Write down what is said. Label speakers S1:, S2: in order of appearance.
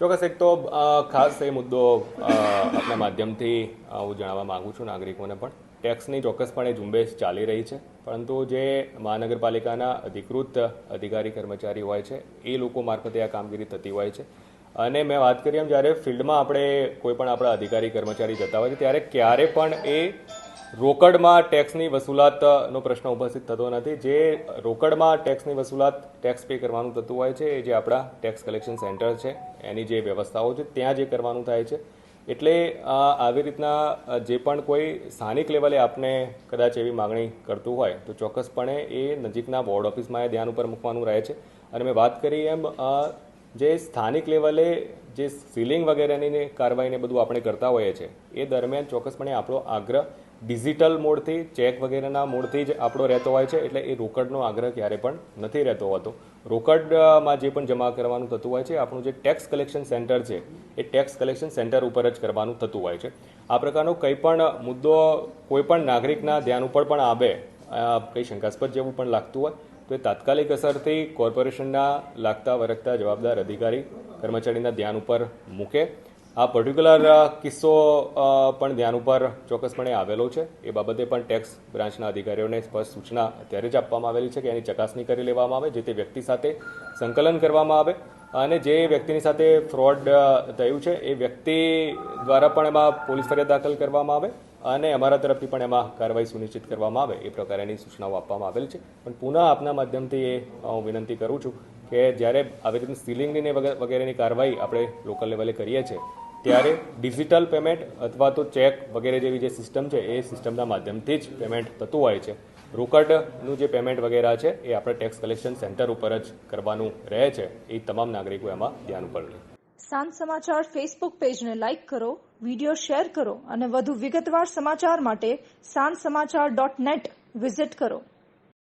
S1: ચોક્કસ એક તો ખાસ એ મુદ્દો આપણા માધ્યમથી હું જણાવવા માગું છું નાગરિકોને પણ ટેક્સની ચોક્કસપણે ઝુંબેશ ચાલી રહી છે, પરંતુ જે મહાનગરપાલિકાના અધિકૃત અધિકારી કર્મચારી હોય છે એ લોકો મારફતે આ કામગીરી થતી હોય છે. અને મેં વાત કરી એમ જ્યારે ફિલ્ડમાં આપણે કોઈ પણ આપણા અધિકારી કર્મચારી જતા હોય છે ત્યારે ક્યારે પણ એ રોકડમાં ટેક્સની વસૂલાતનો પ્રશ્ન ઉપસ્થિત થતો નથી. જે રોકડમાં ટેક્સની વસૂલાત ટેક્સ પે કરવાનું થતું હોય છે એ જે આપણા ટેક્સ કલેક્શન સેન્ટર છે એની જે વ્યવસ્થાઓ છે ત્યાં જે કરવાનું થાય છે. એટલે આવી રીતના જે પણ કોઈ સ્થાનિક લેવલે આપને કદાચ એવી માગણી કરતું હોય તો ચોક્કસપણે એ નજીકના બોર્ડ ઓફિસમાં એ ધ્યાન ઉપર મૂકવાનું રહે છે. અને મેં વાત કરી એમ જે સ્થાનિક લેવલે જે સીલિંગ વગેરેની કાર્યવાહીને બધું આપણે કરતા હોઈએ છીએ એ દરમિયાન ચોક્કસપણે આપણો આગ્રહ ડિજિટલ મોડથી ચેક વગેરેના મોડથી જ આપણો રહેતો હોય છે. એટલે એ રોકડનો આગ્રહ ક્યારે પણ નથી રહેતો હોતો. રોકડમાં જે પણ જમા કરવાનું થતું હોય છે આપણું જે ટેક્સ કલેક્શન સેન્ટર છે એ ટેક્સ કલેક્શન સેન્ટર ઉપર જ કરવાનું થતું હોય છે. આ પ્રકારનો કંઈ પણ મુદ્દો કોઈ પણ નાગરિકના ધ્યાન ઉપર પણ આવે, કંઈ શંકાસ્પદ જેવું પણ લાગતું હોય તો એ તાત્કાલિક અસરથી કોર્પોરેશનના લાગતા વરગતા જવાબદાર અધિકારી કર્મચારીના ધ્યાન ઉપર મૂકે. આ પર્ટિક્યુલર કિસ્સો પણ ધ્યાન ઉપર ચોક્કસપણે આવેલો છે. એ બાબતે પણ ટેક્સ બ્રાન્ચના અધિકારીઓને સ્પષ્ટ સૂચના અત્યારે જ આપવામાં આવેલી છે કે એની ચકાસણી કરી લેવામાં આવે, જે તે વ્યક્તિ સાથે સંકલન કરવામાં આવે અને જે વ્યક્તિની સાથે ફ્રોડ થયું છે એ વ્યક્તિ દ્વારા પણ એમાં પોલીસ ફરિયાદ દાખલ કરવામાં આવે અને અમારા તરફથી પણ એમાં કાર્યવાહી સુનિશ્ચિત કરવામાં આવે એ પ્રકારની સૂચનાઓ આપવામાં આવેલ છે. પણ પુનઃ આપના માધ્યમથી એ હું વિનંતી કરું છું કે જ્યારે આવી રીતની સીલિંગની વગેરેની કાર્યવાહી આપણે લોકલ લેવલે કરીએ છીએ ત્યારે ડિજિટલ પેમેન્ટ અથવા તો ચેક વગેરે જેવી જે સિસ્ટમ છે એ સિસ્ટમના માધ્યમથી જ પેમેન્ટ થતું હોય છે. રોકડનું જે પેમેન્ટ વગેરે છે એ આપણે ટેક્સ કલેક્શન સેન્ટર ઉપર જ કરવાનું રહે છે. એ તમામ નાગરિકો એમાં ધ્યાન ઉપર લે.
S2: સાંજ સમાચાર ફેસબુક પેજને લાઇક કરો, વિડીયો શેર કરો અને વધુ વિગતવાર સમાચાર માટે sanssamachar.net વિઝિટ કરો.